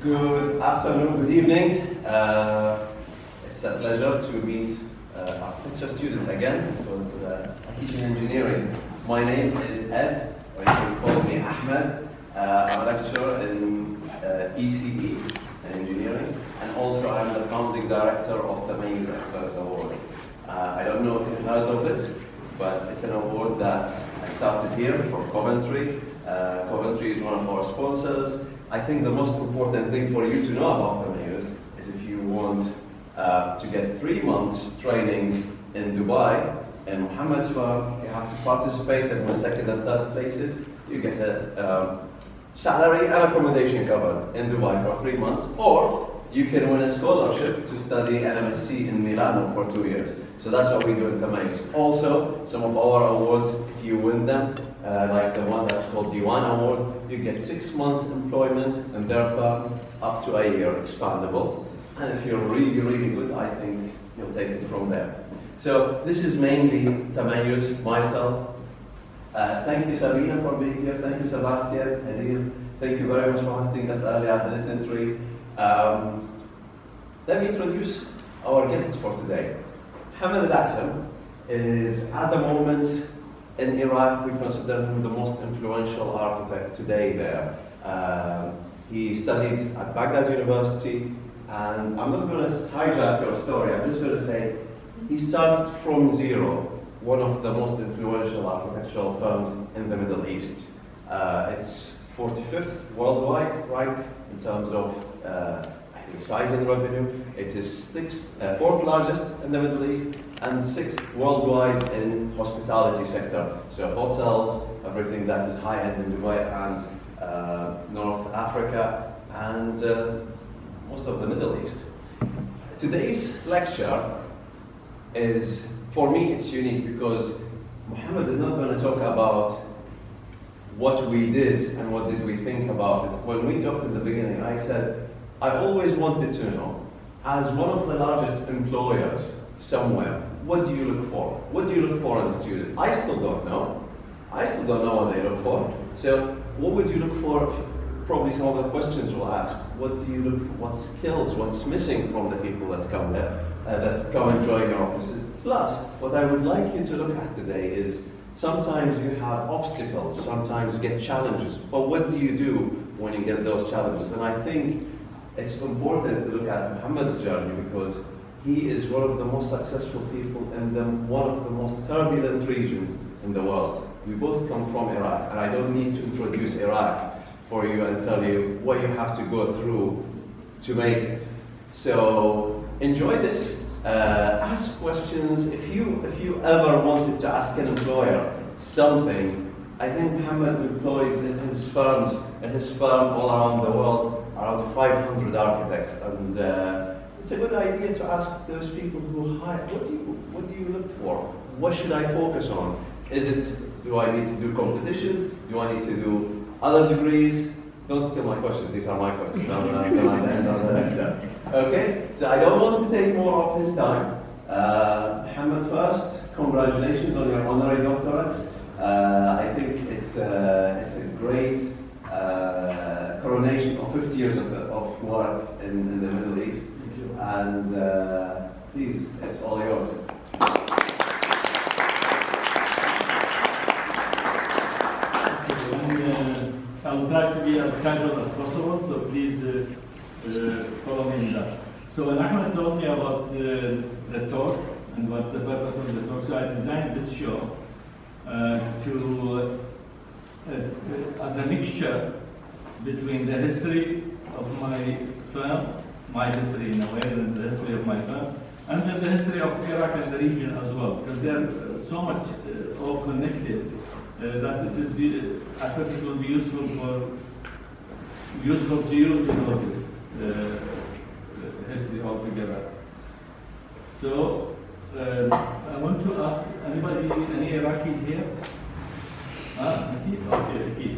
Good afternoon, good evening. It's a pleasure to meet architecture students again, because I teach in engineering. My name is Ed, or you can call me Ahmed. I'm a lecturer in ECE, engineering, and also I'm the founding director of the Mayors Excellence Award. I don't know if you've heard of it, but it's an award that I started here for Coventry. Coventry is one of our sponsors. I think the most important thing for you to know about the Mayors is if you want to get 3 months training in Dubai, in Mohammed's firm, you have to participate in the second and third places. You get a salary and accommodation covered in Dubai for 3 months, or you can win a scholarship to study MSc in Milano for 2 years. So that's what we do in the Mayors. Also, some of our awards, if you win them, like the one that's called Dewan Award, you get 6 months employment in their firm, up to a year expandable. And if you're really, really good, I think you'll take it from there. So this is mainly the Mayors, myself. Thank you, Sabina, for being here. Thank you, Sebastian, Adil. Thank you very much for hosting us earlier at the Little Tree. Let me introduce our guest for today. Mohamed Al Assam is, at the moment, in Iraq. We consider him the most influential architect today there. He studied at Baghdad University, and I'm not going to hijack your story. I'm just going to say he started from zero, one of the most influential architectural firms in the Middle East. It's 45th worldwide rank in terms of size and revenue. It is fourth largest in the Middle East and 6th worldwide in hospitality sector. So hotels, everything that is high-end in Dubai and North Africa and most of the Middle East. Today's lecture is, for me, it's unique because Mohamed is not going to talk about what we did and what did we think about it. When we talked in the beginning, I said, I always wanted to know, as one of the largest employers somewhere, what do you look for? What do you look for in a student? I still don't know. I still don't know what they look for. So what would you look for? Probably some of the questions we'll ask. What do you look for? What skills? What's missing from the people that come there, that come and join your offices? Plus, what I would like you to look at today is sometimes you have obstacles, sometimes you get challenges, but what do you do when you get those challenges? And I think it's important to look at Mohamed's journey because he is one of the most successful people in one of the most turbulent regions in the world. We both come from Iraq, and I don't need to introduce Iraq for you and tell you what you have to go through to make it. So enjoy this. Ask questions. If you ever wanted to ask an employer something, I think Mohamed employs in his firm all around the world around 500 architects, and it's a good idea to ask those people who hire, what do you look for? What should I focus on? Do I need to do competitions? Do I need to do other degrees? Don't steal my questions, these are my questions. I'm at the end of the lecture. Okay, so I don't want to take more of his time. Mohamed, first, congratulations on your honorary doctorate. I think it's a great coronation of 50 years of work in the Middle East. Thank you. And please, it's all yours. I will try to be as casual as possible, so please follow me in that. So when Ahmed told me about the talk and what's the purpose of the talk, so I designed this show as a mixture between the history of my firm, my history in a way, and the history of my firm, and then the history of Iraq and the region as well, because they're so much all connected that it is. I thought it will be useful to you to know this history altogether. So I want to ask any Iraqis here? Okay.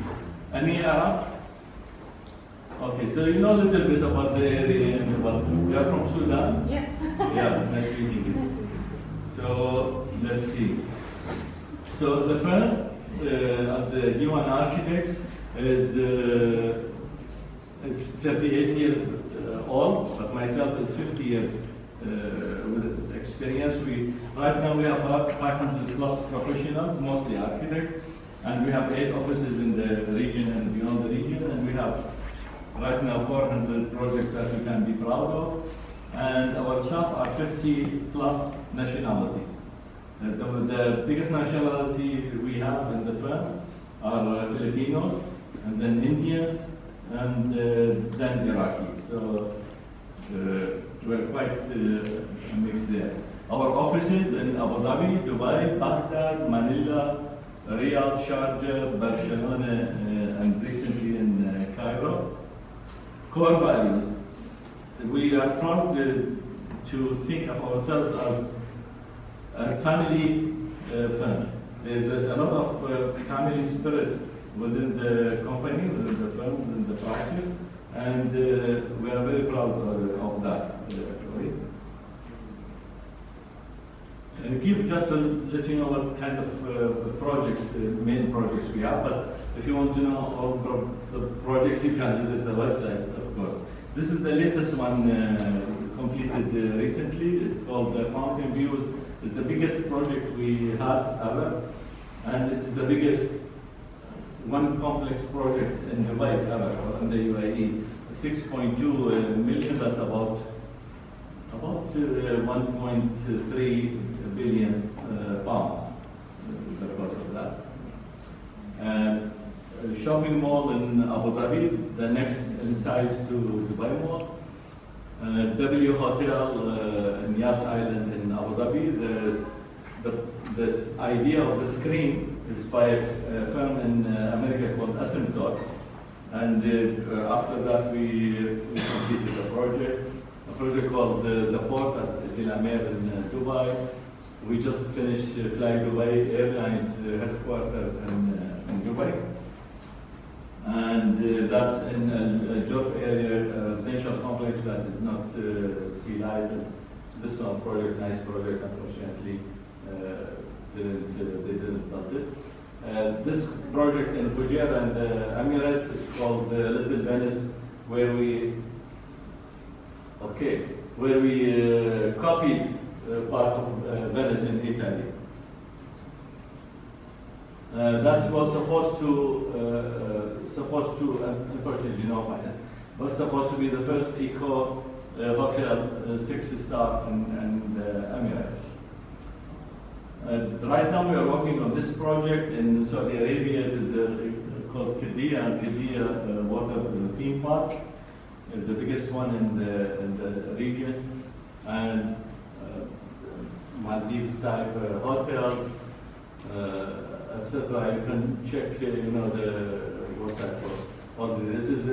Any Arabs? Okay, so you know a little bit about the area and about. You are from Sudan? Yes. Yeah, nice meeting you. So let's see. So the firm, as the Dewan Architects, is is 38 years old, but myself is 50 years with experience. Right now we have 500 plus professionals, mostly architects, and we have 8 offices in the region and beyond the region, and we have right now 400 projects that we can be proud of, and our staff are 50 plus nationalities. The biggest nationality we have in the firm are Filipinos, and then Indians, and then Iraqis. So we're quite mixed there. Our offices in Abu Dhabi, Dubai, Baghdad, Manila, Riyadh, Sharjah, Barcelona, and recently in Cairo. Core values. We are proud to think of ourselves as a family firm. There's a lot of family spirit within the company, within the firm, within the practice, and we are very proud of that. Just to let you know what kind of projects, main projects we have, but if you want to know all the projects, you can visit the website, of course. This is the latest one completed recently. It's called Fountain Views. It's the biggest project we had ever, and it is the biggest one complex project in Dubai ever, or in the UAE. 6.2 million, that's about 1.3 billion pounds, the cost of that. And a shopping mall in Abu Dhabi, the next in size to Dubai Mall. W Hotel in Yas Island in Abu Dhabi. This idea of the screen is by a firm in America called Assam. And after that, we completed a project called the Port at Al Amir in Dubai. We just finished Fly Dubai Airlines headquarters in Dubai. And that's in a Juf area, a residential complex that did not see light. This one project, nice project, unfortunately, they didn't build it. This project in Fujairah and the Emirates is called Little Venice, where we copied part of Venice in Italy. That was supposed to, unfortunately, no finance, was supposed to be the first eco hotel 6-star in the Emirates. Right now we are working on this project in Saudi Arabia. It is called Qiddiya, and Qiddiya water theme park. It's the biggest one in the region, and Maldives type hotels, etc. You can check, the website for all this. This is a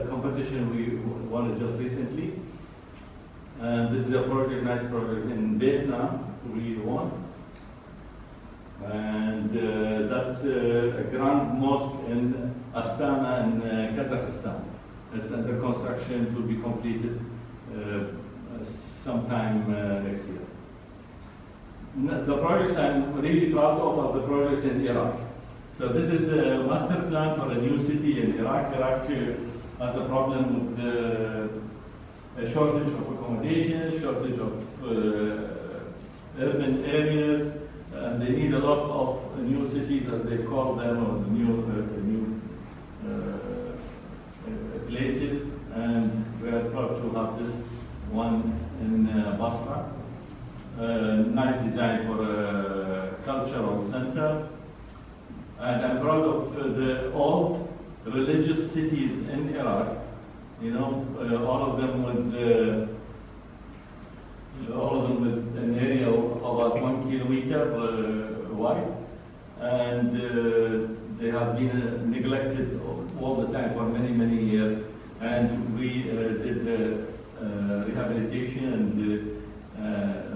competition we won just recently, and this is a project, nice project in Vietnam. We won. And that's a grand mosque in Astana in Kazakhstan. It's under construction. It will be completed sometime next year. The projects I'm really proud of are the projects in Iraq. So this is a master plan for a new city in Iraq. Iraq has a problem with a shortage of accommodation, shortage of urban areas, and they need a lot of new cities, as they call them, or new places. And we are proud to have this one in Basra. Nice design for a cultural center. And I'm proud of the old religious cities in Iraq. All of them with an area of about 1 kilometer wide, and they have been neglected all the time for many, many years. And we did rehabilitation and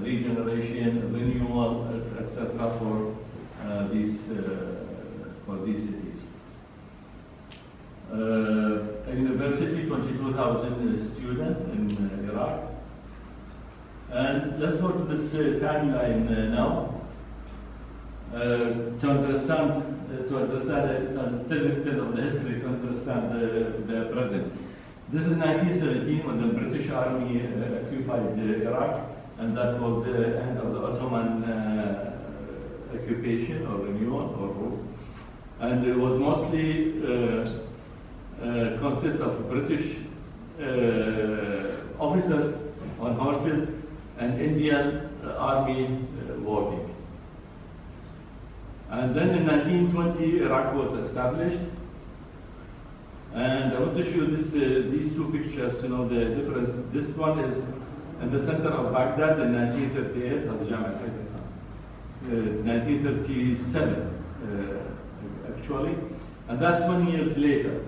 regeneration, renewal, etc. for these cities. A university, 22,000 students in Iraq. And let's go to this timeline now. To understand a little bit of the history, to understand the present. This is 1917 when the British Army occupied Iraq, and that was the end of the Ottoman occupation or renewal or rule. And it was mostly consists of British officers on horses and Indian army working. And then in 1920, Iraq was established. And I want to show this, these two pictures to know the difference. This one is in the center of Baghdad in 1938, 1937 actually, and that's 20 years later.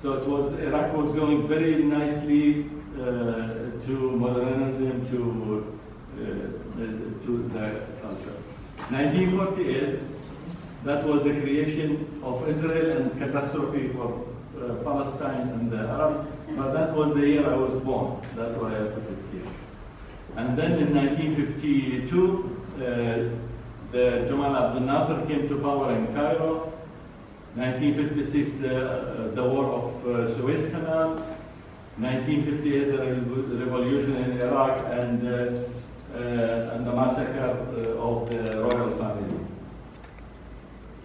So it was, Iraq was going very nicely to modernism, to the culture. 1948, that was the creation of Israel and catastrophe for Palestine and the Arabs, but that was the year I was born. That's why I put it here. And then in 1952, the Jamal Abdel Nasser came to power in Cairo. 1956, the war of Suez Canal. 1958, the revolution in Iraq and the massacre of the royal family.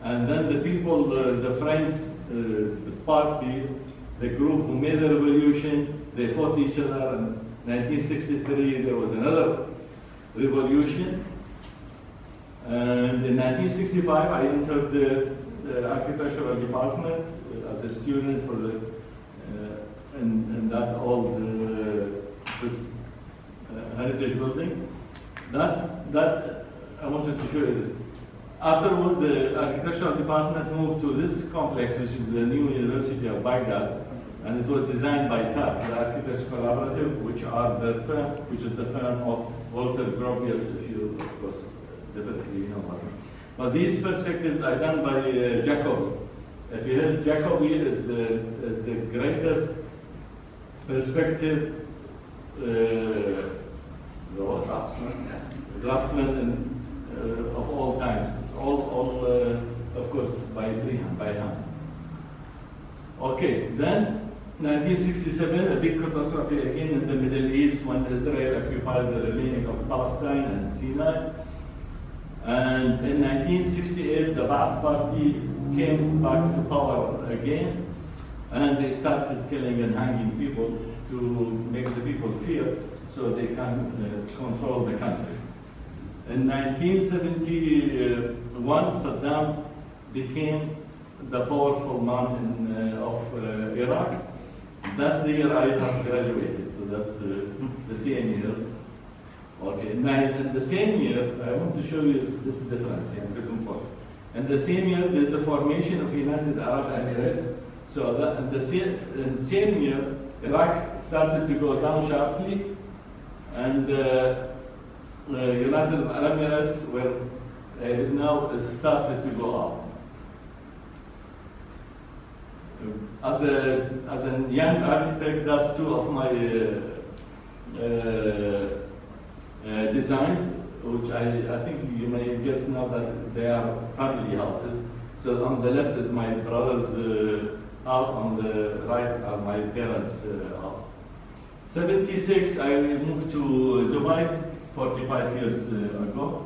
And then the people, the friends, the party, the group who made the revolution, they fought each other. In 1963, there was another revolution. And in 1965, I entered the architectural department as a student for the in that old heritage building. That I wanted to show you this. Afterwards, the architectural department moved to this complex, which is the new University of Baghdad, and it was designed by TAP, the Architects Collaborative, which are the firm, which is the firm of Walter Gropius, if you, of course, definitely know about it. But these perspectives are done by Jacobi. If you heard, Jacobi is the greatest perspective draftsman of all times. It's all of course, by hand. Okay, then 1967, a big catastrophe again in the Middle East when Israel occupied the remaining of Palestine and Sinai. And in 1968, the Ba'ath Party came back to power again, and they started killing and hanging people to make the people fear so they can control the country. In 1971, Saddam became the powerful man of Iraq. That's the year I have graduated, so that's the same year. Okay, now in the same year, I want to show you this difference here, because it's important. In the same year, there's the formation of United Arab Emirates. So that in the same year, Iraq started to go down sharply, and United Arab Emirates were now started to go up. As a young architect, that's two of my designs, which I think you may guess now that they are family houses. So on the left is my brother's house, on the right are my parents' house. 76, I moved to Dubai 45 years ago.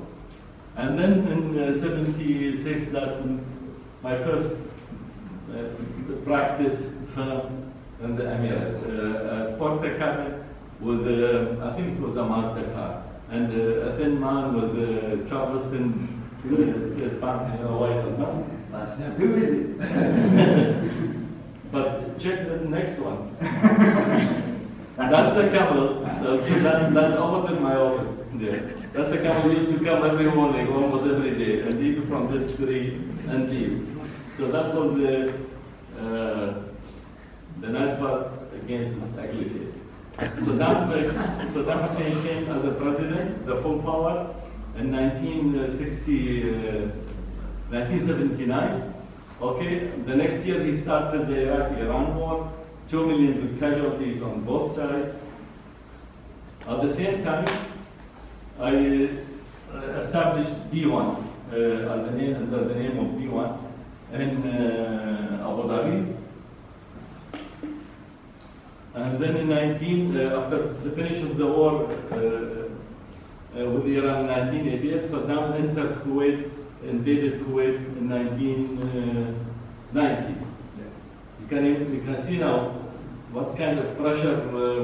And then in 76, that's my first practice firm in the Emirates. Porta cabinet with, I think it was a Mazda car, and a thin man with Charleston, who is it? White and Who is it? But check the next one. That's the camel. That's opposite my office. Yeah. That's the camel used to come every morning, almost every day, and eat from this tree and leave. So that was the nice part against this ugly case. Saddam Hussein came as a president, the full power, in 1979. Okay, the next year he started the Iraq-Iran war, 2 million casualties on both sides. At the same time, I established Dewan as a name, under the name of Dewan in Abu Dhabi. And then in after the finish of the war with Iran in 1988, Saddam entered Kuwait, invaded Kuwait in 1990. You can see now what kind of pressure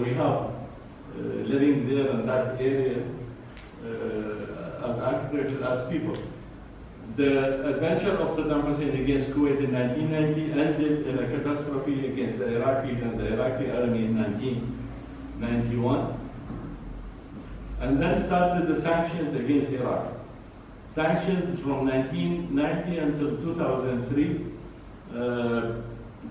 we have living there in that area as architecture, as people. The adventure of Saddam Hussein against Kuwait in 1990 ended in a catastrophe against the Iraqis and the Iraqi army in 1991. And then started the sanctions against Iraq. Sanctions from 1990 until 2003.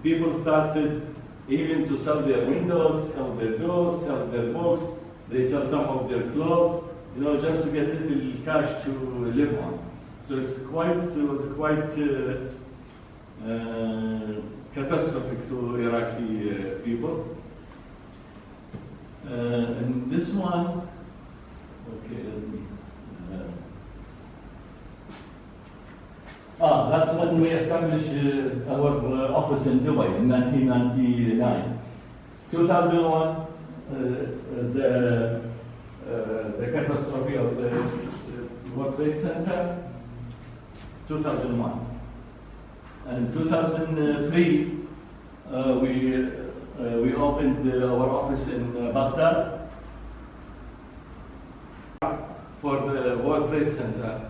People started even to sell their windows, sell their doors, sell their books. They sell some of their clothes, just to get little cash to live on. So it was quite catastrophic to Iraqi people. And this one, okay, let me. That's when we established our office in Dubai in 1999. 2001, the catastrophe of the World Trade Center. 2001. And 2003, we opened our office in Baghdad for the World Trade Center.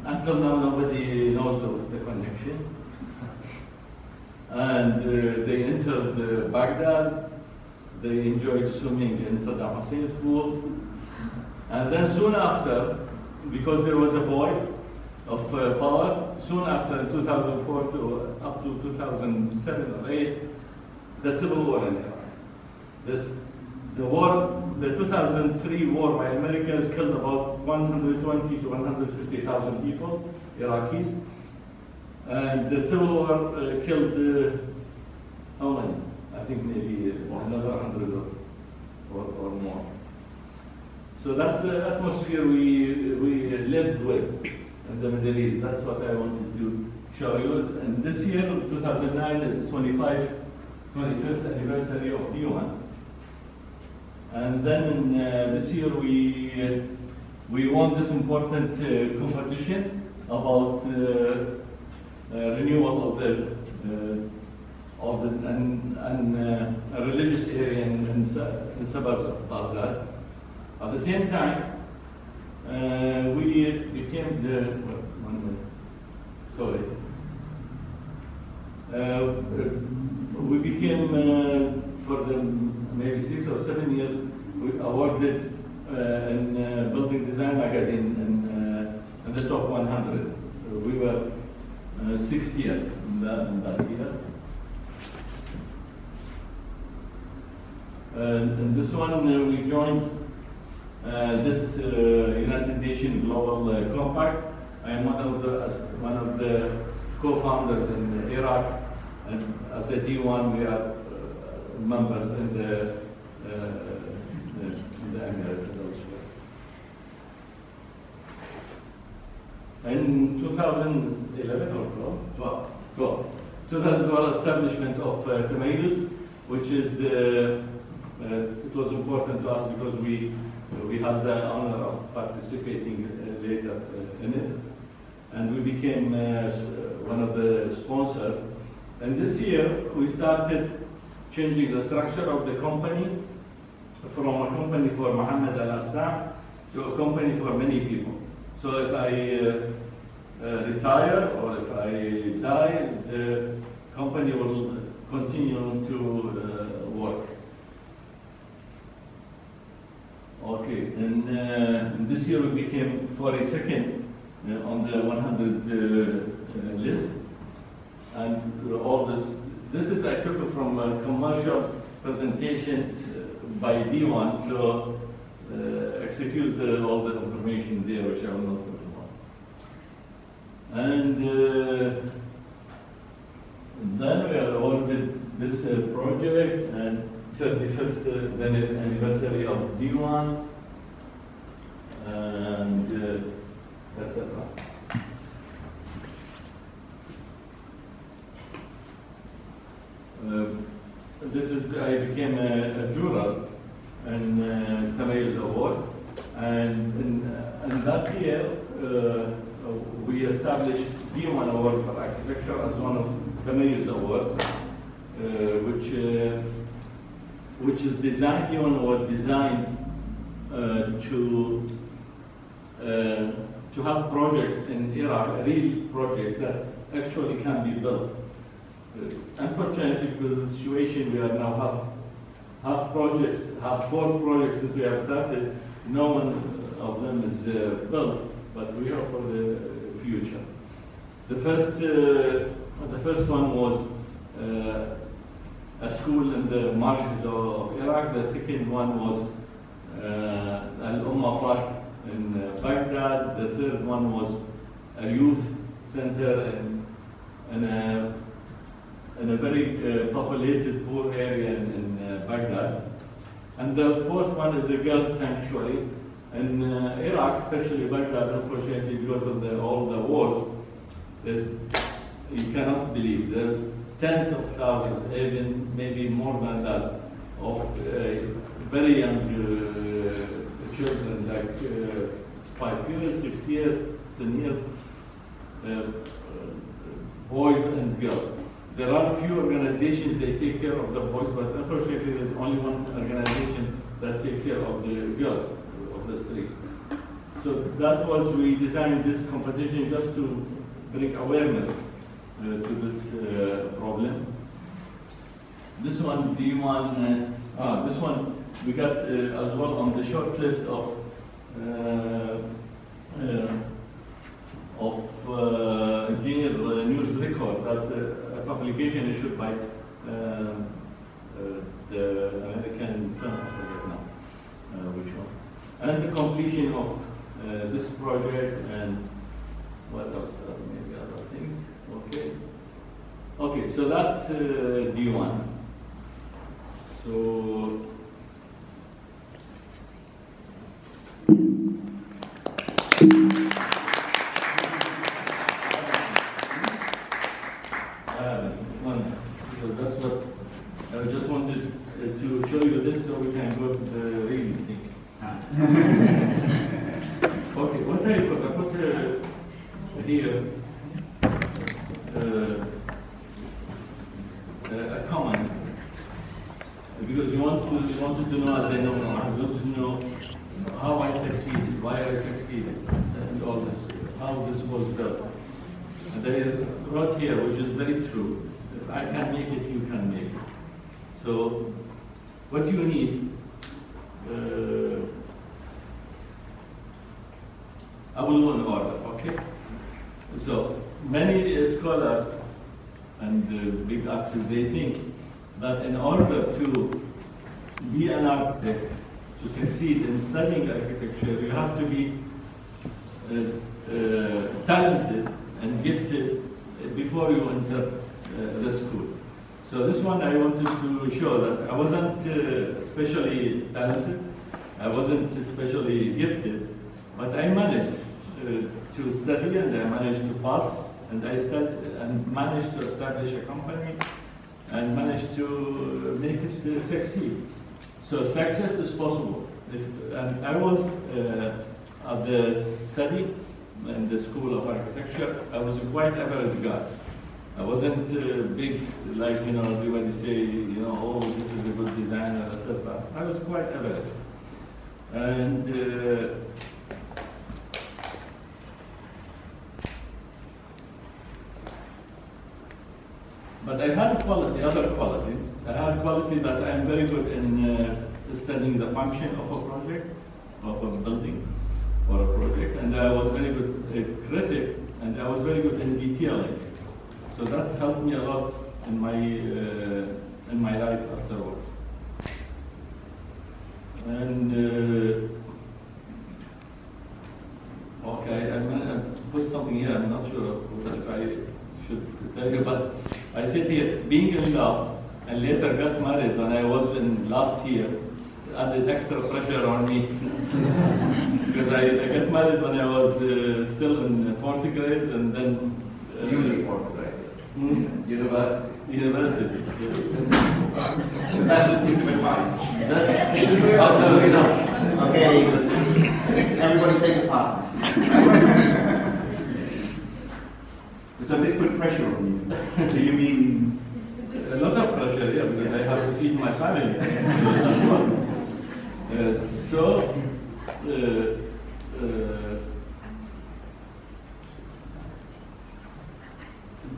Until now, nobody knows what's the connection. And they entered Baghdad. They enjoyed swimming in Saddam Hussein's pool. And then soon after, because there was a void of power, soon after 2004 to up to 2007 or 8, the civil war in Iraq. The 2003 war by Americans killed about 120 to 150,000 people, Iraqis. And the civil war killed, how many? I think maybe another 100 or more. So that's the atmosphere we lived with in the Middle East. That's what I wanted to show you. And this year, 2009, is 25th anniversary of Dewan. And then this year we won this important competition about renewal of a religious area in suburbs of Baghdad. At the same time, we became we became for the maybe 6 or 7 years, we awarded in Building Design magazine in the top 100. We were 60th in that year. And this one, we joined this United Nations Global Compact. I am one of the co-founders in Iraq, and as a D1, we are members in the Emirates and elsewhere. In 2011 or 12, 2012 establishment of Tomatoes, which is it was important to us because we had the honor of participating later in it, and we became one of the sponsors. And this year we started changing the structure of the company from a company for Mohamed Al Assam to a company for many people. So if I retire or if I die, the company will continue to work. Okay, and this year we became 42nd on the 100 list, and all this is I took it from a commercial presentation by D1, so excuse all the information there, which I will not talk about. And then we are awarded this project, and 31st anniversary of D1, and that's it. I became a juror in Tamayuz Award, and in that year we established Dewan Award for Architecture as one of Tamayuz Awards, which is designed, Dewan Award designed to have projects in Iraq, real projects that actually can be built. Unfortunately, because of the situation, we are now have 4 projects since we have started. No one of them is built, but we hope for the future. The first one was a school in the marshes of Iraq. The second one was Al-Ummah Park in Baghdad. The third one was a youth center in a very populated poor area in Baghdad. And the fourth one is a girls' sanctuary. In Iraq, especially Baghdad, unfortunately, because of all the wars, you cannot believe, there are tens of thousands, even maybe more than that, of very young children, like 5 years, 6 years, 10 years, boys and girls. There are a few organizations that take care of the boys, but unfortunately there's only one organization that takes care of the girls of the streets. So that was, we designed this competition just to bring awareness to this problem. This one, this one we got as well on the short list of Engineer News Record. That's a publication issued by the American firm, I forget now which one. And the completion of this project, and what else? Maybe other things. Okay. Okay, so that's D1. So that's what I just wanted to show you this, so we can go to the real thing. Okay, what I put? I put here a comment, because you wanted to know, as I know now, you wanted to know how I succeeded, why I succeeded, and all this, how this was built. And I wrote here, which is very true. If I can make it, you can make it. So, what you need, I will go in order, okay? So, many scholars and big artists, they think that in order to be an architect, to succeed in studying architecture, you have to be talented and gifted before you enter the school. So this one I wanted to show that I wasn't especially talented, I wasn't especially gifted, but I managed to study, and I managed to pass, and I studied and managed to establish a company and managed to make it succeed. So success is possible. And I was at the study in the School of Architecture, I was a quite average guy. I wasn't big, like, everybody say, oh, this is a good designer, etc. I was quite average. And but I had other quality. I had quality that I am very good in studying the function of a project, of a building, or a project. And I was very good critic, and I was very good in detailing. So that helped me a lot in my life afterwards. And okay, I'm gonna put something here. I'm not sure if I should tell you, but I said here, being in love and later got married when I was in last year, added extra pressure on me. Because I got married when I was still in 4th grade, and then uni 4th grade. University. University. So that's a piece of advice. Okay, everybody take a part. So this put pressure on you. So you mean A lot of pressure, yeah, because I have to feed my family.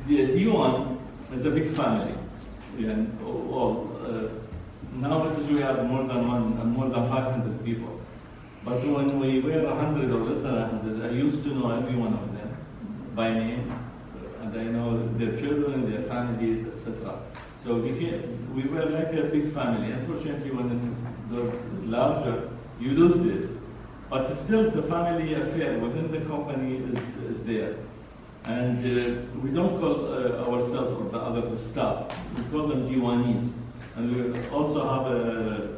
The Dewan is a big family. And nowadays we have more than 500 people. But when we were 100 or less than 100, I used to know every one of them by name, and I know their children, their families, etc. So we were like a big family. Unfortunately, when it goes larger, you lose this. But still, the family affair within the company is there. And we don't call ourselves or the others staff. We call them Diwanis. And we also have a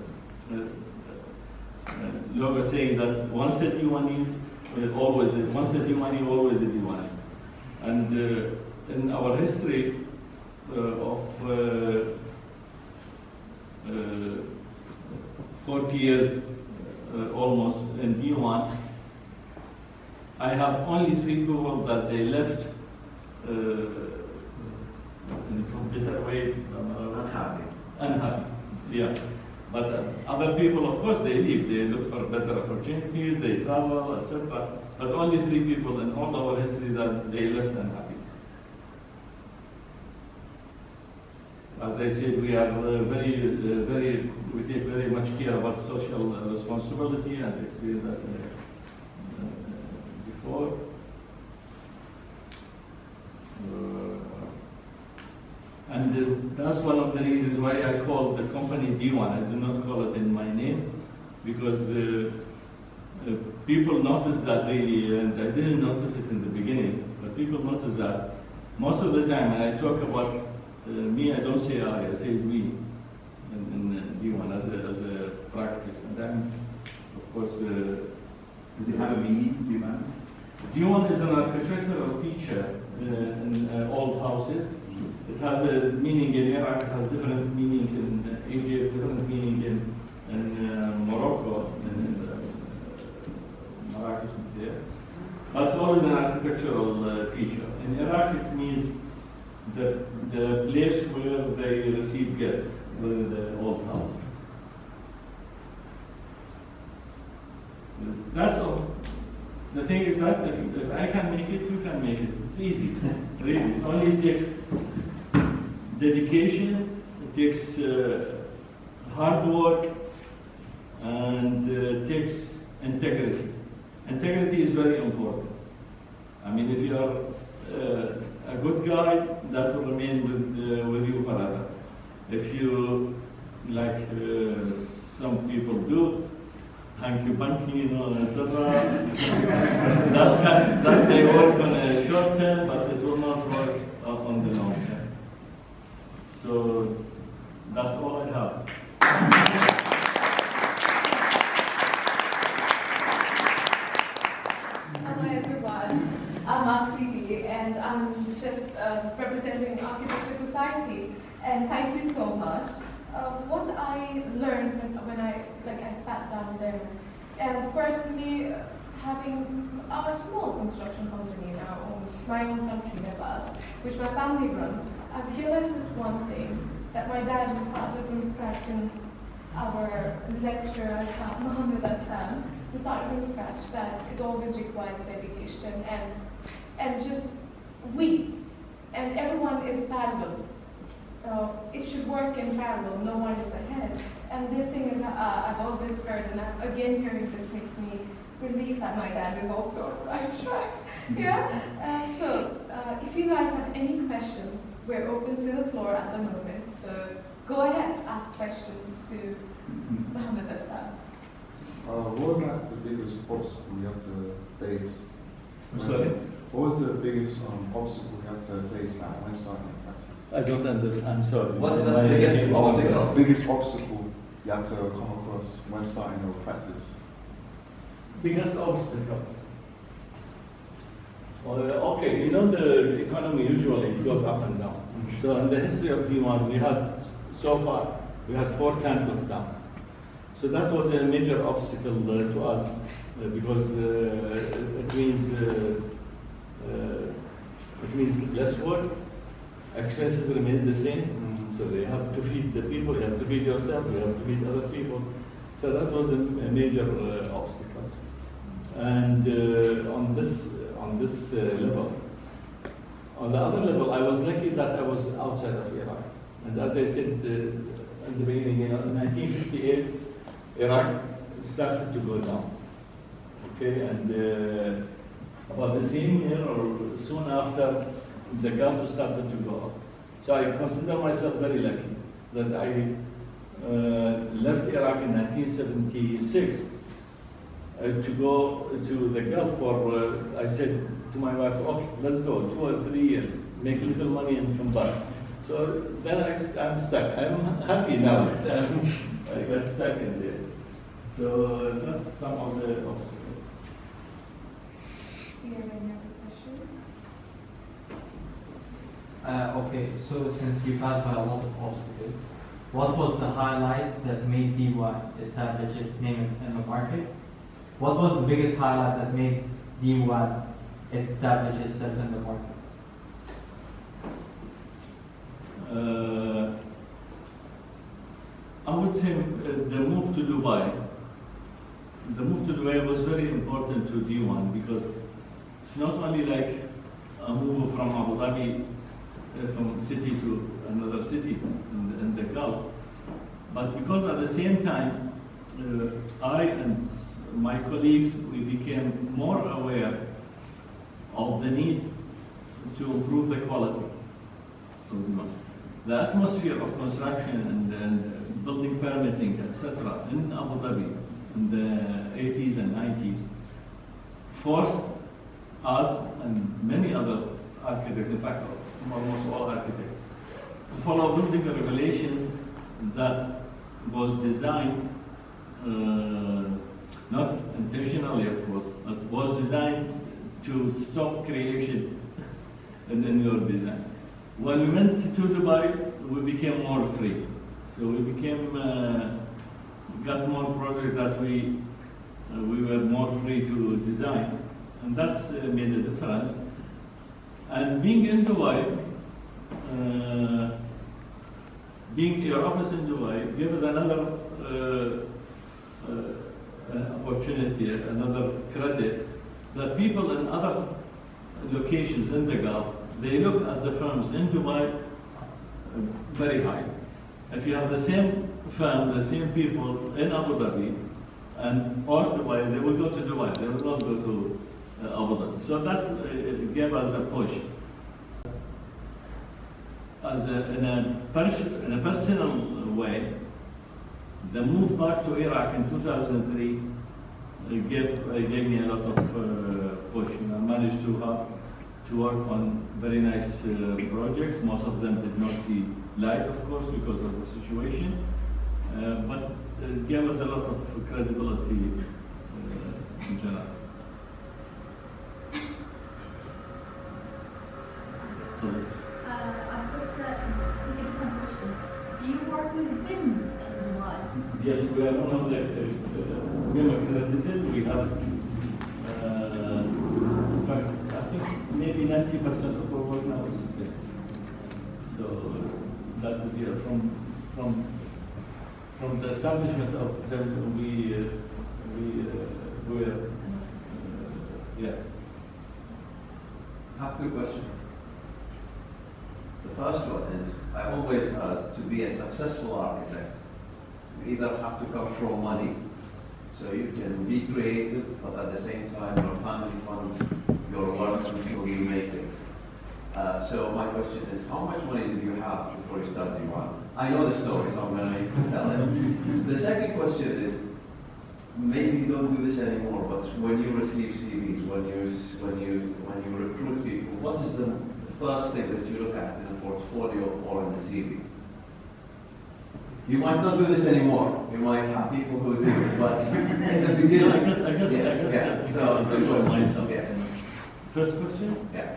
logo saying that once a Diwani, always always a Diwani. And in our history of 40 years almost in Dewan, I have only 3 people that they left in a computer way, unhappy. Yeah. But other people, of course, they leave. They look for better opportunities, they travel, etc. But only 3 people in all our history that they left unhappy. As I said, we are we take very much care about social responsibility and experience that before. And that's one of the reasons why I call the company Dewan. I do not call it in my name, because people notice that really, and I didn't notice it in the beginning, but people notice that most of the time when I talk about me, I don't say I say we in Dewan as a practice. And then, of course, does it have a meaning, Dewan? Dewan is an architectural feature in old houses. It has a meaning in Iraq, it has different meaning in Egypt, different meaning in Morocco, in Marrakesh there. That's always an architectural feature. In Iraq, it means the place where they receive guests within the old house. That's all. The thing is that if I can make it, you can make it. It's easy, really. It only takes dedication, it takes hard work, and it takes integrity. Integrity is very important. I mean, if you are a good guy, that will remain with you forever. If you, like some people do, hanky-panky, etc., that may work on a short term, but it will not work on the long term. So that's all I have. Hello everyone, I'm Akriti and I'm just representing Architecture Society, and thank you so much. What I learned when I sat down there, and personally having a small construction company in my own country, Nepal, which my family runs, I've realized this one thing, that my dad, who started from scratch in our lecturer, Mohamed Al Assam, who started from scratch, that it always requires dedication and just and everyone is parallel. It should work in parallel, no one is ahead. And this thing is, I've always heard, and again hearing this makes me relieved that my dad is also on the right track. Yeah? If you guys have any questions, we're open to the floor at the moment. So go ahead, ask questions to Mohamed Al Assam. What was the biggest obstacle you had to face? I'm sorry? What was the biggest obstacle you had to face when starting practice? I don't understand. I'm sorry. What's the biggest obstacle? Biggest obstacle you had to come across when starting your practice? Biggest obstacles. Okay, you know the economy usually it goes up and down. So in the history of D1, we had so far we had 4 times of down. So that was a major obstacle to us because it means less work, expenses remain the same. So they have to feed the people, you have to feed yourself, you have to feed other people. So that was a major obstacles. And on this level. On the other level, I was lucky that I was outside of Iraq. And as I said in the beginning, in 1958, Iraq started to go down. Okay, and about the same year or soon after, the Gulf started to go up. So I consider myself very lucky that I left Iraq in 1976 to go to the Gulf for, I said to my wife, okay, let's go, 2 or 3 years, make a little money and come back. So then I'm stuck. I'm happy now that I got stuck in there. So that's some of the obstacles. Do you have any other questions? Okay, so since you passed by a lot of obstacles, what was the highlight that made D1 establish its name in the market? What was the biggest highlight that made D1 establish itself in the market? I would say the move to Dubai. The move to Dubai was very important to D1 because it's not only like a move from Abu Dhabi, from city to another city in the Gulf, but because at the same time, I and my colleagues, we became more aware of the need to improve the quality of D1. The atmosphere of construction and building permitting, etc., in Abu Dhabi in the 80s and 90s forced us and many other architects, in fact, almost all architects, to follow building regulations that was designed, not intentionally, of course, but was designed to stop creation in your design. When we went to Dubai, we became more free. So we became, got more projects that we were more free to design. And that's made a difference. And being in Dubai, being your office in Dubai, gave us another opportunity, another credit, that people in other locations in the Gulf, they look at the firms in Dubai very high. If you have the same firm, the same people in Abu Dhabi or Dubai, they will go to Dubai, they will not go to Abu Dhabi. So that gave us a push. In a personal way, the move back to Iraq in 2003 gave me a lot of push. I managed to work on very nice projects. Most of them did not see light, of course, because of the situation. But it gave us a lot of credibility in general. I've got a different question. Do you work with BIM in Dubai? Yes, we are one of the BIM accredited. We have, in fact, I think maybe 90% of our work now is BIM. So that is here from the establishment of them, we were, yeah. I have 2 questions. The first one is, I always heard to be a successful architect, you either have to come from money, so you can be creative, but at the same time your family funds your work until you make it. So my question is, how much money did you have before you started D1? I know the story, so I'm going to make you tell it. The second question is, maybe you don't do this anymore, but when you receive CVs, when you recruit people, what is the first thing that you look at in a portfolio or in the CV? You might not do this anymore. You might have people who do, but in the beginning, I got yes. So, myself. Yes. First question? Yeah.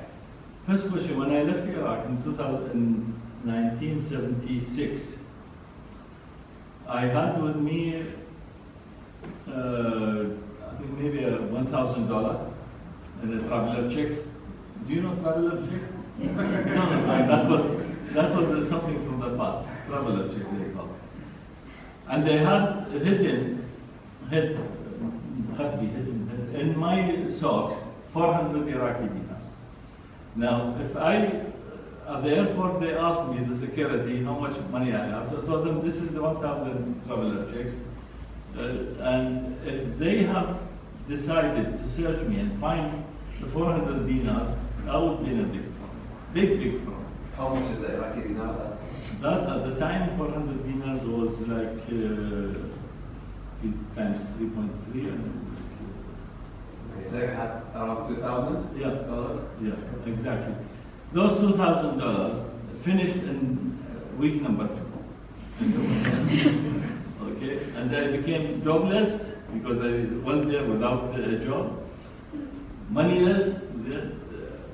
First question, when I left Iraq in 1976, I had with me, I think maybe $1,000 in the traveler checks. Do you know traveler checks? Yeah. No, that was something from the past. Traveler checks they call it. And they had hidden in my socks 400 Iraqi dinars. Now, if at the airport they asked me, the security, how much money I have. So I told them this is the 1,000 traveler checks. And if they have decided to search me and find the 400 dinars, that would be a big problem. Big problem. How much is the Iraqi dinar? That at the time 400 dinars was like times 3.3 and Okay, so you had around $2,000? yeah, exactly. Those $2,000 finished in week number 2. Okay, and I became jobless because I went there without a job, moneyless,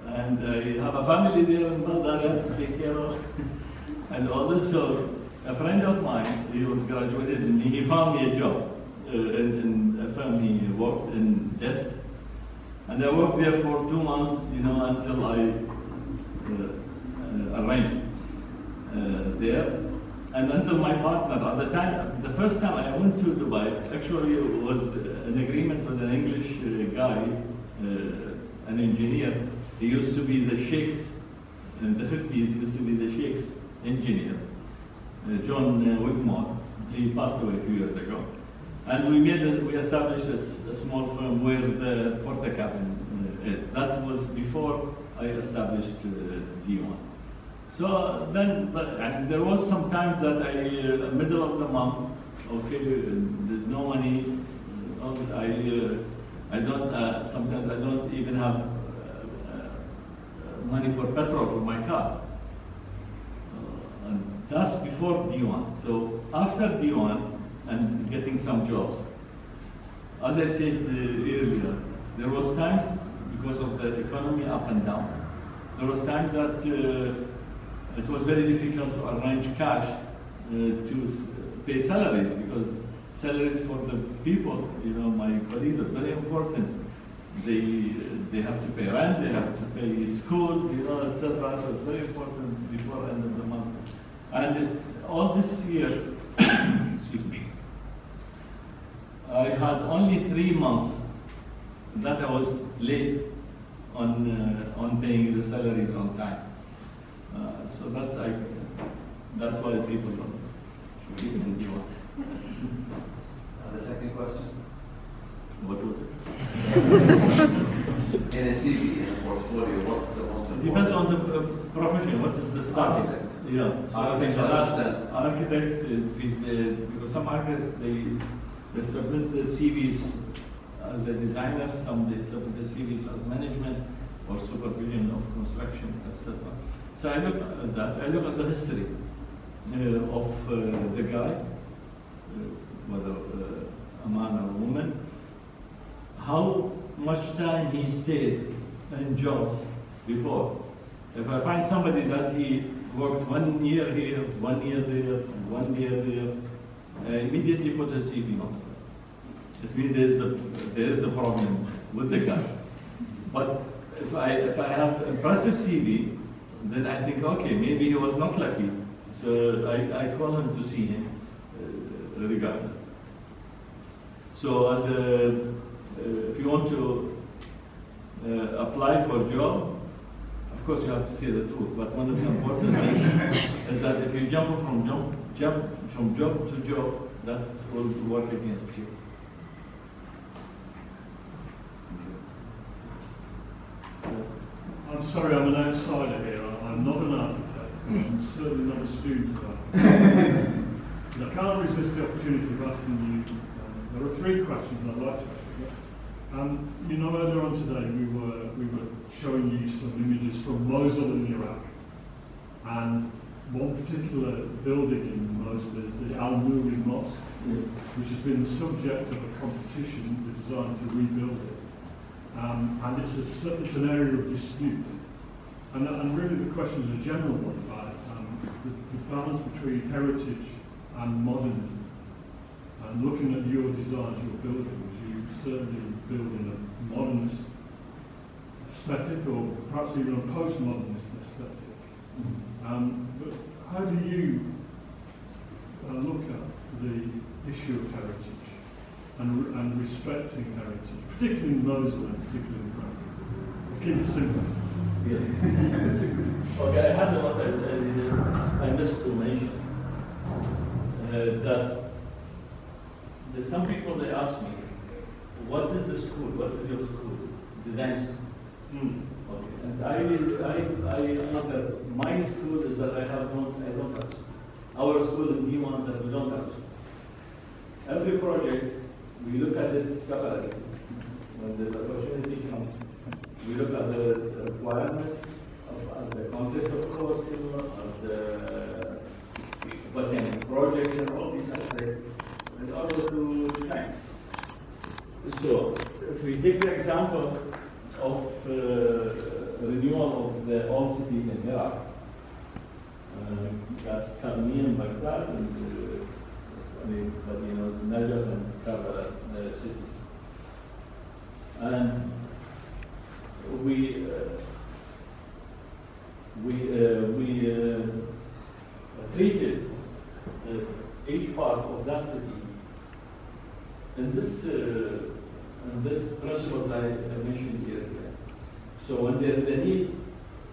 and I have a family there in Baghdad I have to take care of, and all this. So a friend of mine, he was graduated, and he found me a job in a firm he worked in Jest, and I worked there for 2 months, until I arranged there. And until my partner, at the time, the first time I went to Dubai, actually it was an agreement with an English guy, an engineer. He used to be the Sheikh's, in the 50s, he used to be the Sheikh's engineer, John Wigmore. He passed away a few years ago. And we established a small firm where the porta cabin is. That was before I established Dewan. So then, and there was some times that middle of the month, okay, there's no money. Sometimes I don't even have money for petrol for my car. And that's before Dewan. So after Dewan and getting some jobs, as I said earlier, there was times because of the economy up and down. There was times that it was very difficult to arrange cash to pay salaries, because salaries for the people, my colleagues, are very important. They have to pay rent, they have to pay schools, etc. So it's very important before end of the month. And all these years, excuse me, I had only 3 months that I was late on paying the salaries on time. So that's why people don't do it. The second question? What was it? In a CV, in a portfolio, what's the most important? Depends on the profession. What is the status? Architect. Yeah. So Architectural assistant. Architect is because some architects they submit the CVs as a designer, some they submit the CVs as management or supervision of construction, etc. So I look at that. I look at the history of the guy, whether a man or a woman, how much time he stayed in jobs before. If I find somebody that he worked 1 year here, 1 year there, 1 year there, I immediately put a CV on it. It means there is a problem with the guy. But if I have an impressive CV, then I think, okay, maybe he was not lucky. So I call him to see him regardless. So if you want to apply for a job, of course you have to say the truth, but one of the important things is that if you jump from job to job, that will work against you. I'm sorry, I'm an outsider here. I'm not an architect. I'm certainly not a student. I can't resist the opportunity of asking you. There are 3 questions I'd like to ask you. Earlier on today we were showing you some images from Mosul in Iraq, and one particular building in Mosul is the Al-Nuri Mosque, which has been the subject of a competition designed to rebuild it. and it's an area of dispute. And really the question is a general one about the balance between heritage and modernism. And looking at your designs, your buildings, you certainly build in a modernist aesthetic, or perhaps even a postmodernist aesthetic. But how do you look at the issue of heritage and respecting heritage, particularly in Mosul and particularly in Frank? I'll keep it simple. Yes. Okay, I had what I missed to mention that some people they ask me, what is the school? What is your school? Design school. Okay, and I answer, my school is that I don't have school. Our school in Dewan that we don't have school. Every project we look at it separately. When the opportunity comes, we look at the requirements of the context of course, of the what kind of project and all these aspects, in order to design. So, if we take the example of renewal of the old cities in Iraq, that's Karni and Baghdad, and everybody knows Najaf and Karbala cities. And we treated each part of that city in this principles I mentioned earlier. So when there is a need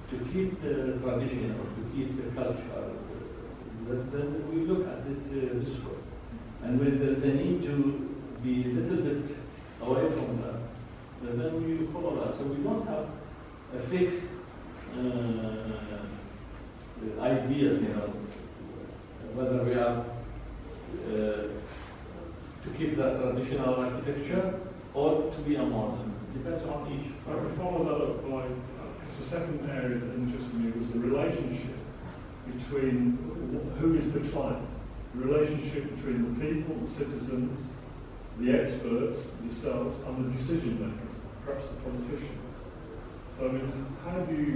to keep the tradition or to keep the culture, then we look at it this way. And when there is a need to be a little bit away from that, then we follow that. So we don't have a fixed idea, whether we are to keep that traditional architecture or to be a modern. Depends on each. I would follow that up by, the second area that interested me was the relationship between who is the client, the relationship between the people, the citizens, the experts, yourselves, and the decision makers, perhaps the politicians. So I mean, how do you,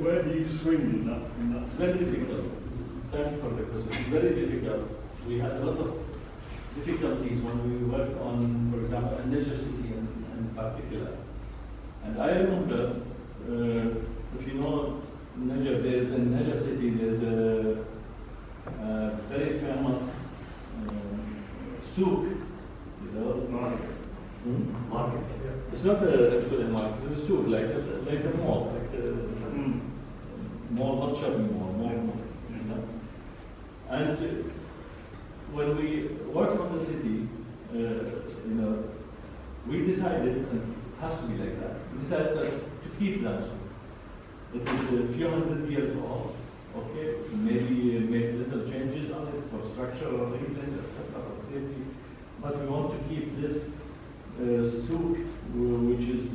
where do you swing in that? It's very difficult. Thank you for the question. It's very difficult. We had a lot of difficulties when we worked on, for example, a Najaf city in particular. And I remember, if you know Najaf, in Najaf city, there's a very famous souk, Market. Market. It's not actually a market, it's a souk, like a mall, mall, not shopping mall, And when we worked on the city, we decided, and it has to be like that, we decided to keep that. It is a few hundred years old, okay? Maybe make little changes on it for structural reasons, etc., for safety. But we want to keep this souk, which is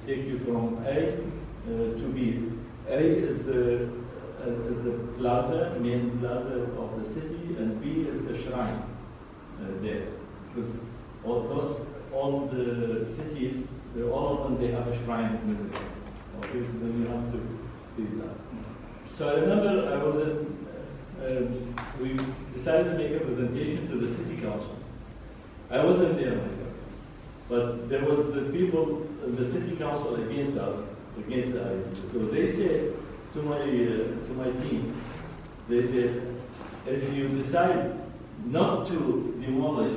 take you from A to B. A is the plaza, main plaza of the city, and B is the shrine there. Because all the cities, all of them, they have a shrine in the middle. Okay, so then you have to do that. So I remember I was we decided to make a presentation to the city council. I wasn't there myself, but there was the people, the city council against us, against the idea. So they said to my team, they said, if you decide not to demolish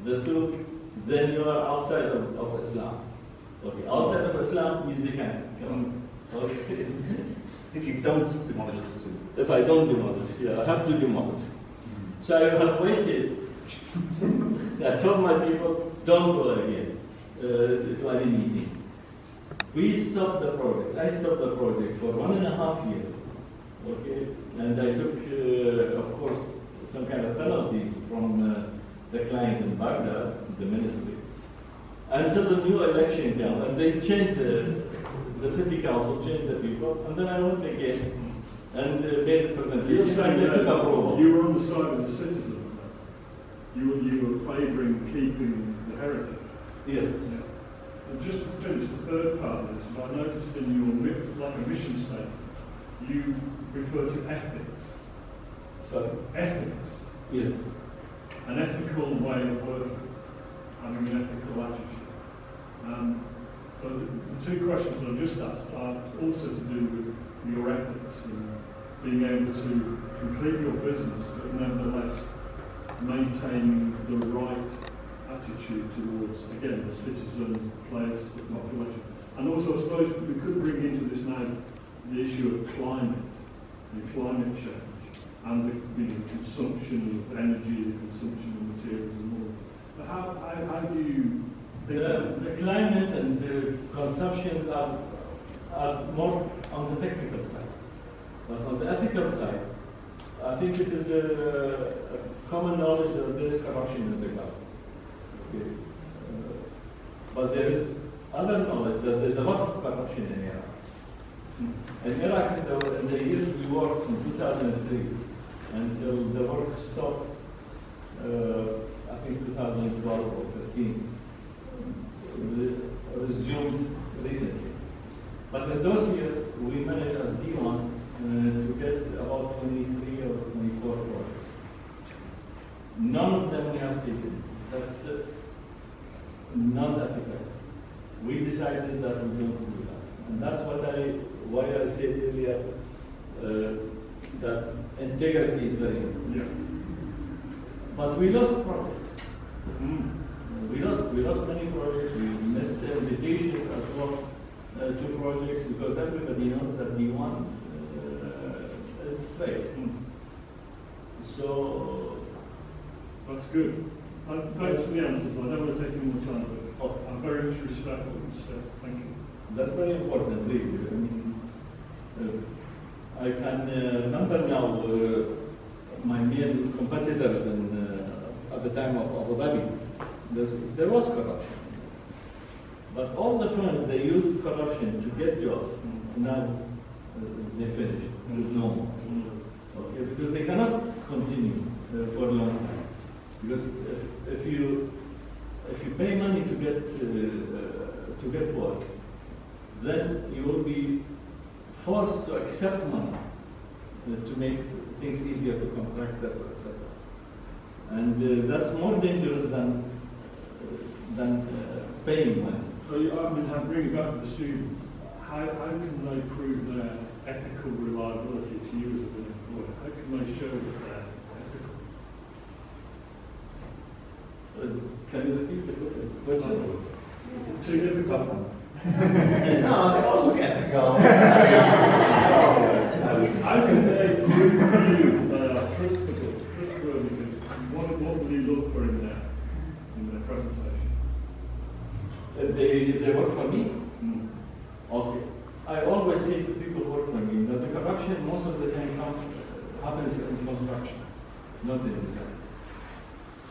the souk, then you are outside of Islam. Okay, outside of Islam means they can't come. Okay. If you don't demolish the souk. If I don't demolish, yeah, I have to demolish. So I have waited. I told my people, don't go again to any meeting. We stopped the project. I stopped the project for 1.5 years. Okay, and I took, of course, some kind of penalties from the client in Baghdad, the ministry, until the new election came, and they changed the city council, changed the people, and then I went again and made the presentation, and they took approval. You were on the side of the citizens. You were favouring keeping the heritage. Yes. Yeah. And just to finish the third part of this, I noticed in your mission statement, you refer to ethics. Sorry? Ethics. Yes. An ethical way of working, having an ethical attitude. So the two questions I just asked are also to do with your ethics and being able to complete your business, but nevertheless maintaining the right attitude towards, again, the citizens, the place, the population. And also, I suppose we could bring into this now the issue of climate, and climate change, and the consumption of energy, the consumption of materials and all. But how do you think the climate and the consumption are more on the technical side. But on the ethical side, I think it is a common knowledge that there is corruption in the government. Okay. But there is other knowledge that there is a lot of corruption in Iraq. In Iraq, in the years we worked from 2003 until the work stopped, I think 2012 or 13, resumed recently. But in those years, we managed as Dewan to get about 23 or 24 projects. None of them we have taken. That's non-ethical. We decided that we don't do that. And that's why I said earlier that integrity is very important. Yeah. But we lost projects. We lost many projects. We missed invitations as well to projects because everybody knows that D1 is straight. So That's good. Thanks for the answers. I don't want to take any more time, but I very much respect what you said. Thank you. that's very important, really. I mean, I can remember now my main competitors at the time of Abu Dhabi. There was corruption. But all the firms, they used corruption to get jobs. Now they finish. There is no more. Okay, because they cannot continue for a long time. Because if you pay money to get work, then you will be forced to accept money to make things easier to contractors, etc. And that's more dangerous than paying money. So I'm bringing back to the students. How can they prove their ethical reliability to you as an employer? How can they show that they're ethical? Can you repeat the question? Is it too difficult? No, they all look ethical. How can they prove to you they are trustworthy? What will you look for in their presentation? If they work for me? Okay. I always say to people who work for me that the corruption most of the time happens in construction, not in design.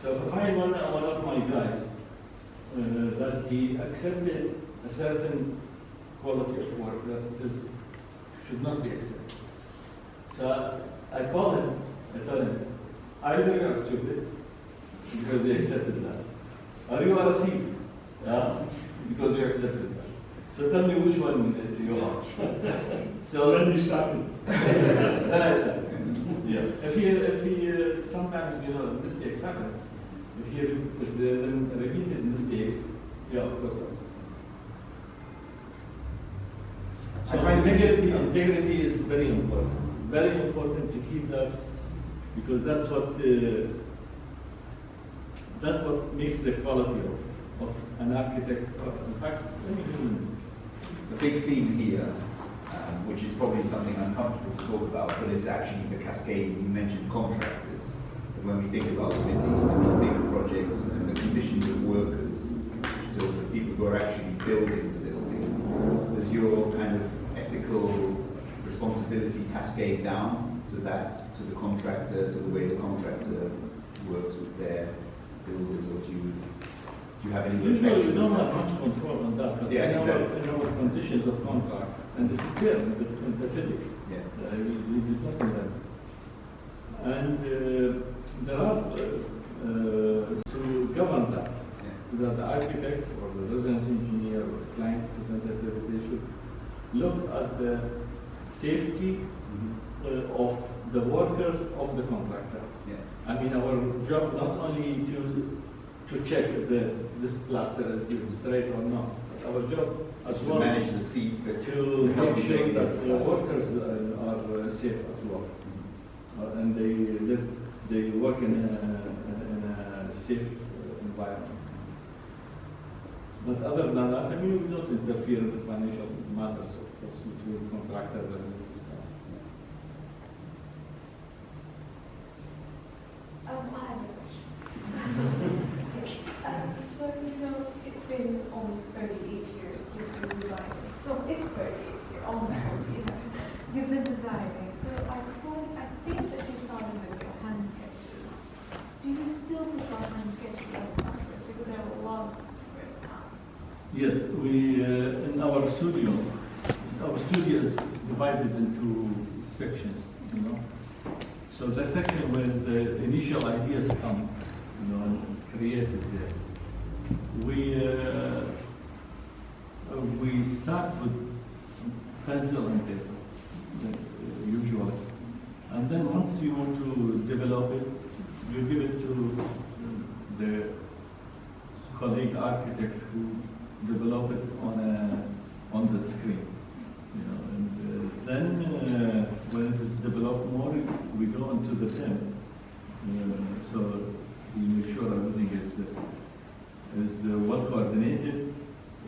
So if I find one of my guys that he accepted a certain quality of work that should not be accepted. So I call him, I tell him, either you are stupid because you accepted that, or you are a thief, because you accepted that. So tell me which one you are. So then you sack him. Then I sack him. Yeah. If he sometimes mistakes happens. If there's repeated mistakes, yeah, of course that's. So integrity is very important. Very important to keep that because that's what makes the quality of an architect. In fact, the big theme here, which is probably something uncomfortable to talk about, but it's actually the cascade. You mentioned contractors. When we think about the Middle East and the big projects and the conditions of workers, so the people who are actually building the building, does your kind of ethical responsibility cascade down to that, to the contractor, to the way the contractor works with their builders, or do you have any usually reflection? we don't have much control on that, but Yeah, in our conditions of contract, and it's there in the FIDIC. Yeah. We did not do that. And there are to govern that. Yeah. that the architect or the resident engineer or client representative, they should look at the safety of the workers of the contractor. Yeah. I mean, our job not only to check if this plaster is straight or not, but our job as To well manage the seat, to health make and sure safety that of the the site. workers are safe at work. And they work in a safe environment. But other than that, I mean, we don't interfere in the financial matters, of course, between contractors and this stuff. I have a question. So, it's been almost 38 years you've been designing. No, it's 38 years, almost 40. You've been designing. So I think that you started with your hand sketches. Do you still prefer hand sketches over softwares? Because there are a lot of softwares now. Yes, we in our studio is divided into sections, So the section where the initial ideas come, and created there. We start with pencil and paper, usually, and then once you want to develop it, you give it to the colleague architect who develop it on the screen, and then when it is developed more, we go into the pen, so we make sure everything is well coordinated.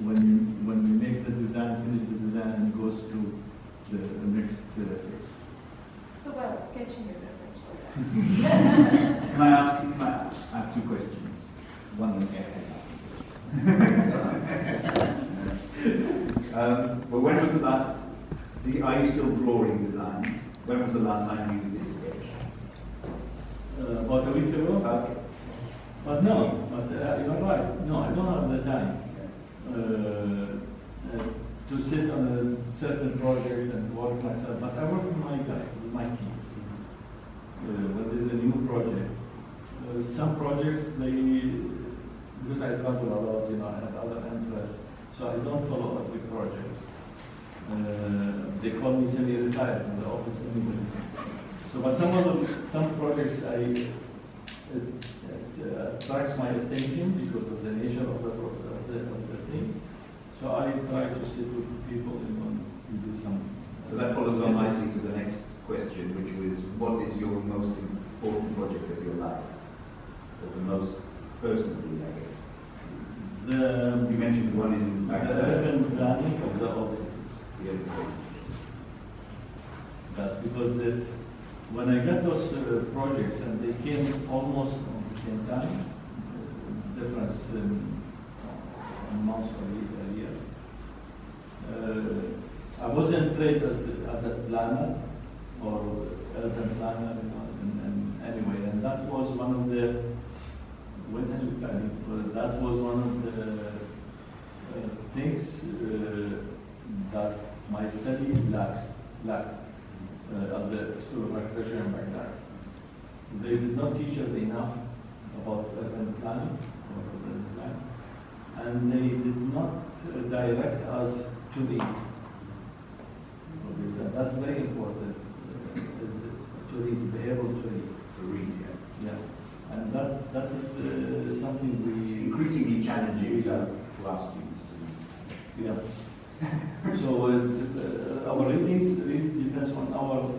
When we make the design, finish the design, and it goes to the next phase. So, well, sketching is essential. Can I ask two questions? One that well, when was the last, are you still drawing designs? When was the last time you did a sketch? About a week ago? But no, you're right. No, I don't have the time to sit on a certain project and work myself. But I work with my guys, with my team. When there's a new project, some projects because I travel a lot, I have other interests, so I don't follow up with projects. They call me semi-retired in the office anyway. So, but some projects attracts my attention because of the nature of the thing. So I try to sit with people and do some. So that follows on nicely to the next question, which was, what is your most important project of your life? Or the most personally, I guess? You mentioned one in the urban planning of the old cities. Yeah. That's because when I got those projects and they came almost at the same time, difference in months or a year. I wasn't trained as a planner or urban planner in any way, and that was one of the that was one of the things that my study lacked at the School of Architecture in Baghdad. They did not teach us enough about urban planning or urban design, and they did not direct us to read. That's very important, is to read, be able to read. To read, yeah. And that is something It's we increasingly challenging to ask students to read. Yeah. So our readings really depends on our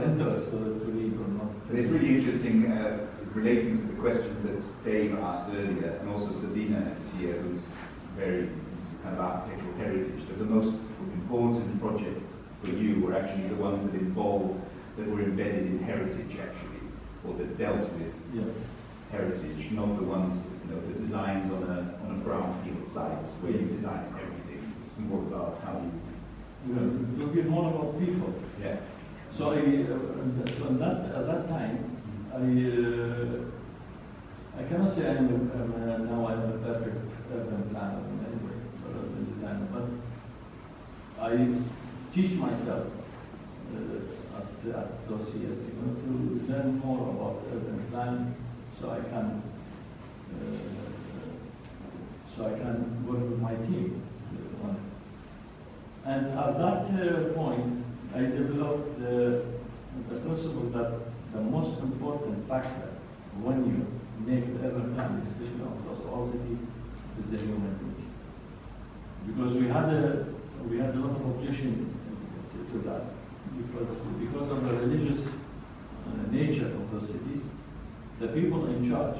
interest to read or not. But it's really interesting, relating to the questions that Dave asked earlier, and also Sabina is here, who's very into kind of architectural heritage, that the most important projects for you were actually the ones that were embedded in heritage, actually, or that dealt with heritage, not the ones, the designs on a brownfield site where you design everything. It's more about how you look at more about people. Yeah. So at that time, I cannot say now I'm a perfect urban planner in any way, or urban designer, but I teach myself at those years, to learn more about urban planning, so I can work with my team on it. And at that point, I developed the principle that the most important factor when you make the urban plan, especially across all cities, is the human being. Because we had a lot of objection to that, because of the religious nature of those cities, the people in charge,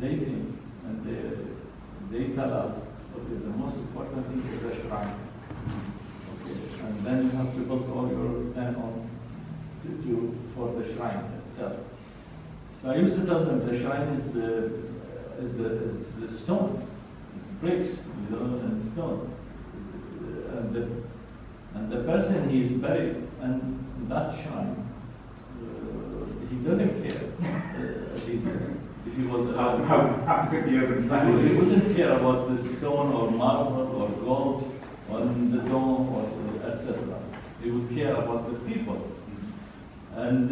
they think and they tell us, okay, the most important thing is a shrine. Okay, and then you have to build all your stand on for the shrine itself. So I used to tell them the shrine is stones, it's bricks, and stone. And the person he is buried in that shrine, he doesn't care if he was How could the urban planning he is? wouldn't care about the stone or marble or gold on the dome or etc. He would care about the people. And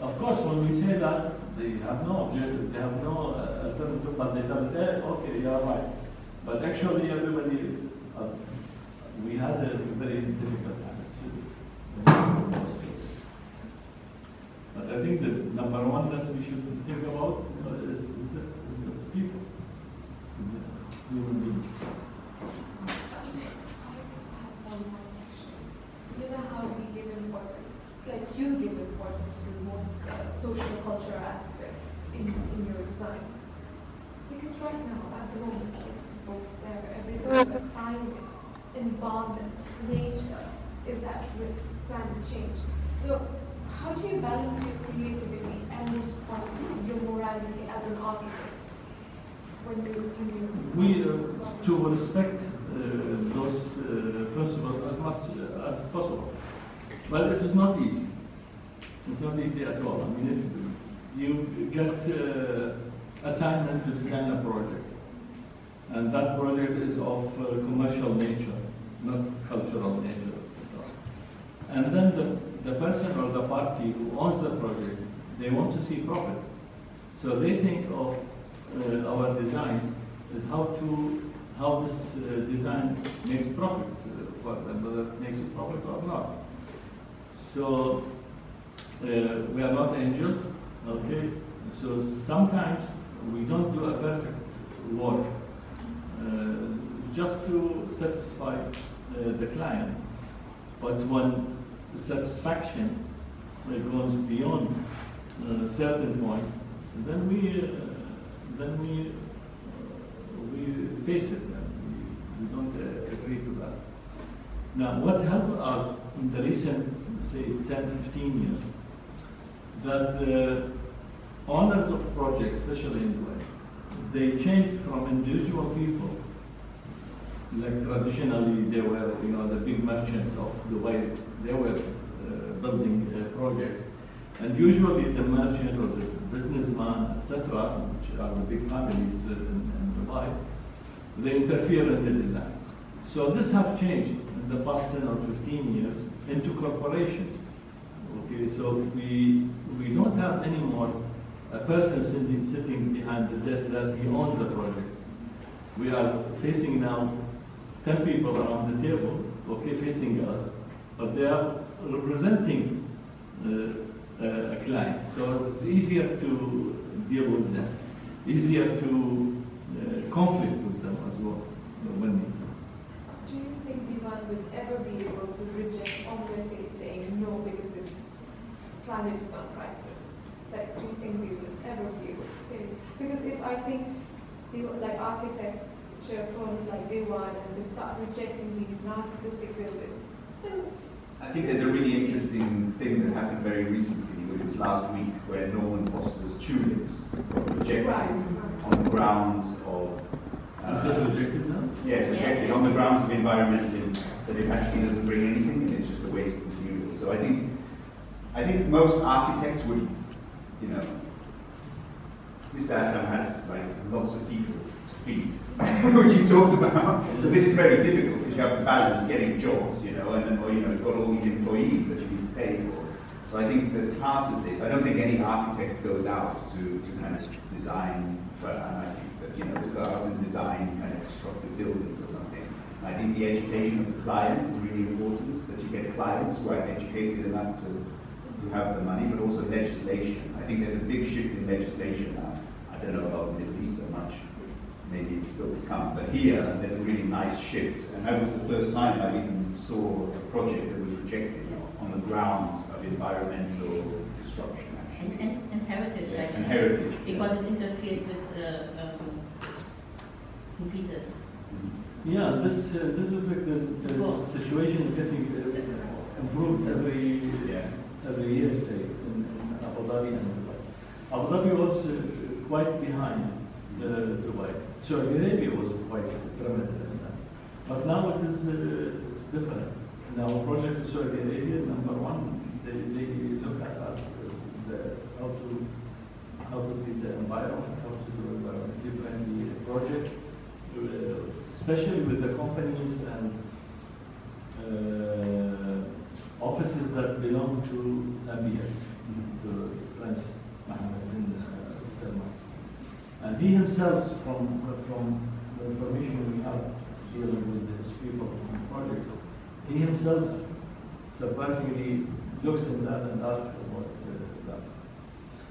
of course, when we say that, they have no objective, they have no alternative, but they tell them, okay, you are right. But actually, everybody, we had a very difficult time. But I think the number one that we should think about is the people, the human beings. You know how we give importance, like you give importance to most social cultural aspect in your designs. Because right now, at the moment, there's people there, everything, climate, environment, nature is at risk, climate change. So how do you balance your creativity and responsibility, your morality as an architect? We to respect those principles as much as possible. But it is not easy. It's not easy at all. I mean, if you get assignment to design a project, and that project is of commercial nature, not cultural nature, etc. And then the person or the party who owns the project, they want to see profit. So they think of our designs is how this design makes profit for them, whether it makes a profit or not. So we are not angels, okay? So sometimes we don't do a perfect work just to satisfy the client. But when the satisfaction goes beyond a certain point, then we face it, and we don't agree to that. Now, what helped us in the recent, say, 10, 15 years, that the owners of projects, especially in Dubai, they changed from individual people, like traditionally they were, the big merchants of Dubai, they were building projects. And usually the merchant or the businessman, etc., which are the big families in Dubai, they interfere in the design. So this have changed in the past 10 or 15 years into corporations. Okay, so we don't have anymore a person sitting behind the desk that he owns the project. We are facing now 10 people around the table, okay, facing us, but they are representing a client. So it's easier to deal with them, easier to conflict with them as well. Do you think Dewan would ever be able to reject on their face saying no because its planet is on crisis? Like, do you think we would ever be able to say it? Because if I think like architecture firms like Dewan and they start rejecting these narcissistic buildings, then I think there's a really interesting thing that happened very recently, which was last week, where Norman Foster's tulips were rejected on the grounds of... Is it rejected now? Yeah, it's rejected on the grounds of environmentalism, that it actually doesn't bring anything, and it's just a waste of material. So I think most architects would, Mr. Assam has like lots of people to feed, which you talked about. So this is very difficult because you have to balance getting jobs, and then you've got all these employees that you need to pay for. So I think that part of this, I don't think any architect goes out to kind of design, but I think that, you know, to go out and design kind of constructive buildings or something. And I think the education of the client is really important, that you get clients who are educated enough to have the money, but also legislation. I think there's a big shift in legislation now. I don't know about the Middle East so much. Maybe it's still to come. But here, there's a really nice shift. And that was the first time I even saw a project that was rejected on the grounds of environmental destruction, actually. And heritage, Yeah, actually. and heritage. Because it interfered with St. Peter's. Yeah, this is the situation is getting improved every year, say, in Abu Dhabi and Dubai. Abu Dhabi was quite behind Dubai. Saudi Arabia was quite primitive in that. But now it is it's different. Now projects in Saudi Arabia, number one, they look at that, how to treat the environment, how to do environmentally friendly project, especially with the companies and offices that belong to MBS, to Prince Mohammed bin Salman. And he himself, from the information we have dealing with these people on projects, he himself surprisingly looks at that and asks about that.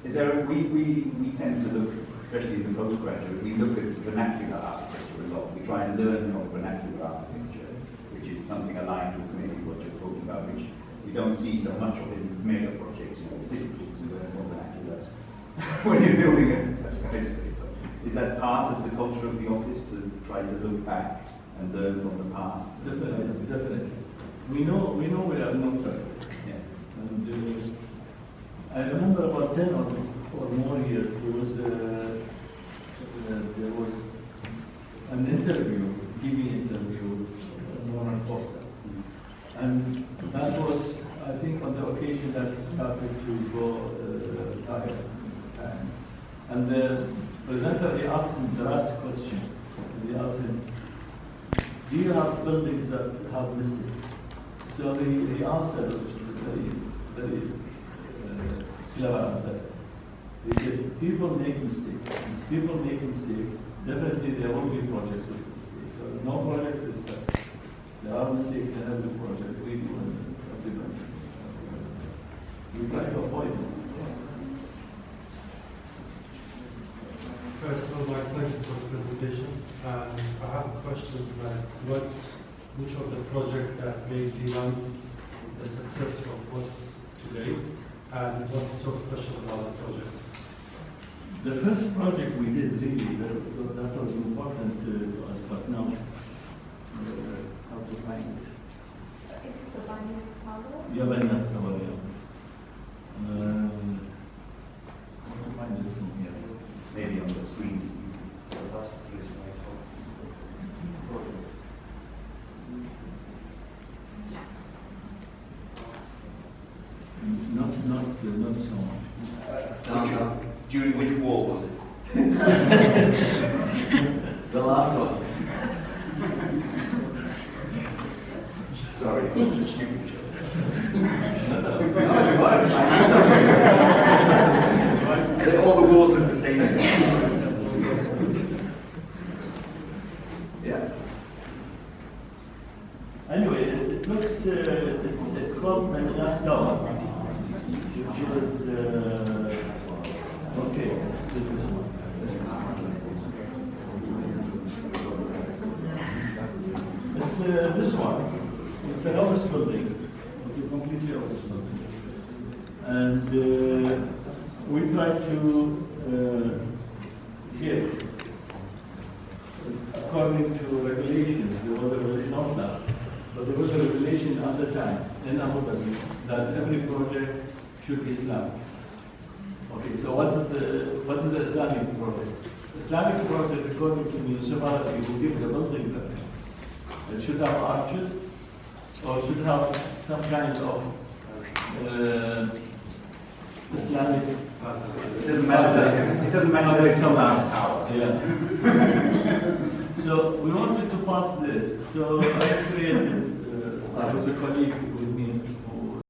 Is there, we tend to look, especially in the postgraduate, we look at vernacular architecture a lot. We try and learn from vernacular architecture, which is something aligned with maybe what you're talking about, which we don't see so much of in these mega projects. You know, it's difficult to learn from vernacular when you're building a skyscraper. Is that part of the culture of the office to try to look back and learn from the past? Definitely. We know we are not perfect. Yeah. And I remember about 10 or more years, there was an interview, TV interview, Warren Foster. And that was, I think, on the occasion that he started to go Tahir. And the presenter, he asked him the last question. He asked him, do you have buildings that have mistakes? So he answered, which is very clever answer. He said, people make mistakes. If people make mistakes, definitely there will be projects with mistakes. So no project is perfect. There are mistakes in every project we do and everybody. We try to avoid them. First, I would like to thank you for the presentation. I have a question like which of the projects that made Dewan the success of what's today, and what's so special about the project? The first project we did really, that was important to us, but now, how to find it? Is it the Banyas Tower? Yeah, Banyas Tower, yeah. How to find it from here? Maybe on the screen. So that's three slides for projects. Not so much. During which war was it? The last one. Sorry, it's a stupid joke. All the wars look the same. Yeah. Anyway, it looks, it's called Banyas Tower, which is, okay, this is one. It's this one. It's an office building, a completely office building. And we try to, here, according to regulations, there was a regulation, not now, but there was a regulation at the time in Abu Dhabi that every project should be Islamic. Okay, so what is the Islamic project? Islamic project, according to municipality, who give the building permit, it should have arches, or should have some kind of Islamic. It doesn't matter that it's a last tower. Yeah. So we wanted to pass this. So I created, I was a colleague with